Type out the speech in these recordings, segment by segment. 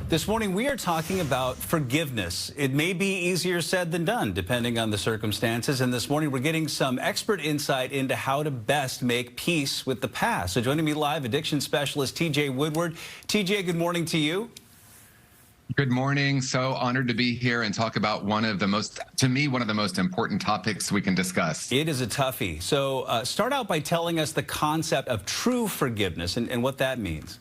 This morning, we are talking about forgiveness. It may be easier said than done, depending on the circumstances. And this morning, we're getting some expert insight into how to best make peace with the past. So joining me live, addiction specialist TJ Woodward. TJ, good morning to you. Good morning. So honored to be here and talk about one of the most important topics we can discuss. It is a toughie. So start out by telling us the concept of true forgiveness and what that means.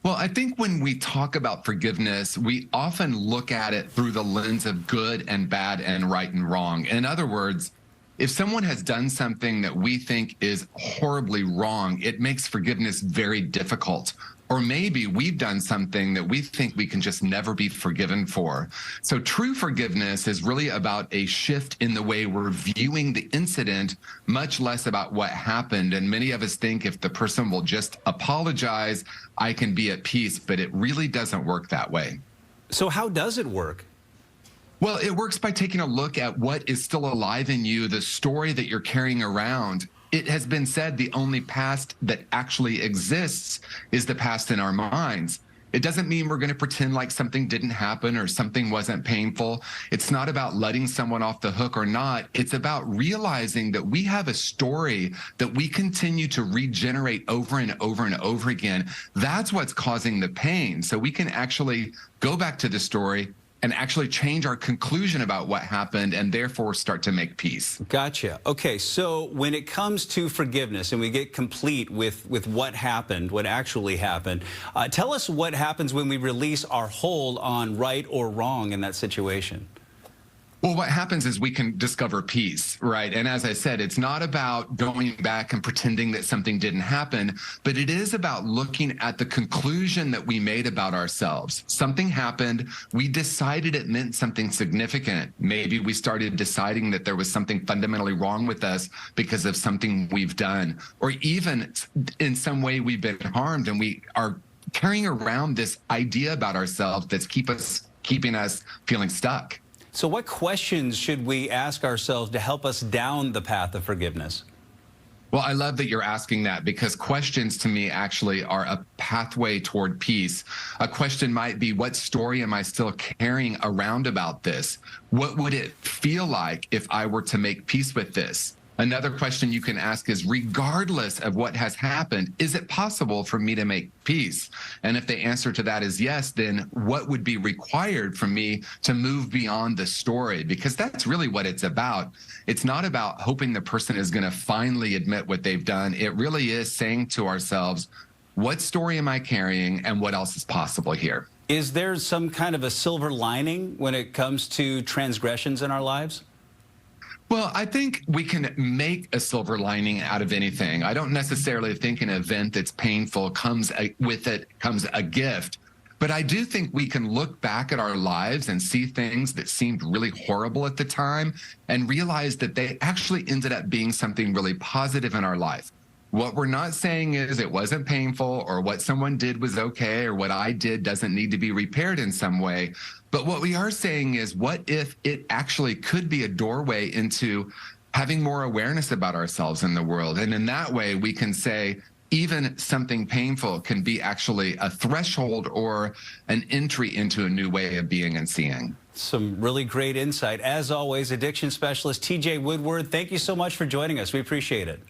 Well, I think when we talk about forgiveness, we often look at it through the lens of good and bad and right and wrong. In other words, if someone has done something that we think is horribly wrong, it makes forgiveness very difficult. Or maybe we've done something that we think we can just never be forgiven for. So true forgiveness is really about a shift in the way we're viewing the incident, much less about what happened. And many of us think if the person will just apologize, I can be at peace, but it really doesn't work that way. So how does it work? Well, it works by taking a look at what is still alive in you, the story that you're carrying around. It has been said the only past that actually exists is the past in our minds. It doesn't mean we're going to pretend like something didn't happen or something wasn't painful. It's not about letting someone off the hook or not. It's about realizing that we have a story that we continue to regenerate over and over and over again. That's what's causing the pain. So we can actually go back to the story and actually change our conclusion about what happened and therefore start to make peace. Gotcha. Okay, so when it comes to forgiveness and we get complete with what happened, what actually happened, tell us what happens when we release our hold on right or wrong in that situation. Well, what happens is we can discover peace, right? And as I said, it's not about going back and pretending that something didn't happen, but it is about looking at the conclusion that we made about ourselves. Something happened. We decided it meant something significant. Maybe we started deciding that there was something fundamentally wrong with us because of something we've done, or even in some way we've been harmed and we are carrying around this idea about ourselves that's keeping us feeling stuck. So what questions should we ask ourselves to help us down the path of forgiveness? Well, I love that you're asking that because questions to me actually are a pathway toward peace. A question might be, what story am I still carrying around about this? What would it feel like if I were to make peace with this? Another question you can ask is, regardless of what has happened, is it possible for me to make peace? And if the answer to that is yes, then what would be required from me to move beyond the story? Because that's really what it's about. It's not about hoping the person is going to finally admit what they've done. It really is saying to ourselves, what story am I carrying and what else is possible here? Is there some kind of a silver lining when it comes to transgressions in our lives? Well, I think we can make a silver lining out of anything. I don't necessarily think an event that's painful comes a gift. But I do think we can look back at our lives and see things that seemed really horrible at the time and realize that they actually ended up being something really positive in our life. What we're not saying is it wasn't painful or what someone did was okay or what I did doesn't need to be repaired in some way. But what we are saying is, what if it actually could be a doorway into having more awareness about ourselves in the world? And in that way, we can say even something painful can be actually a threshold or an entry into a new way of being and seeing. Some really great insight. As always, addiction specialist TJ Woodward, thank you so much for joining us. We appreciate it.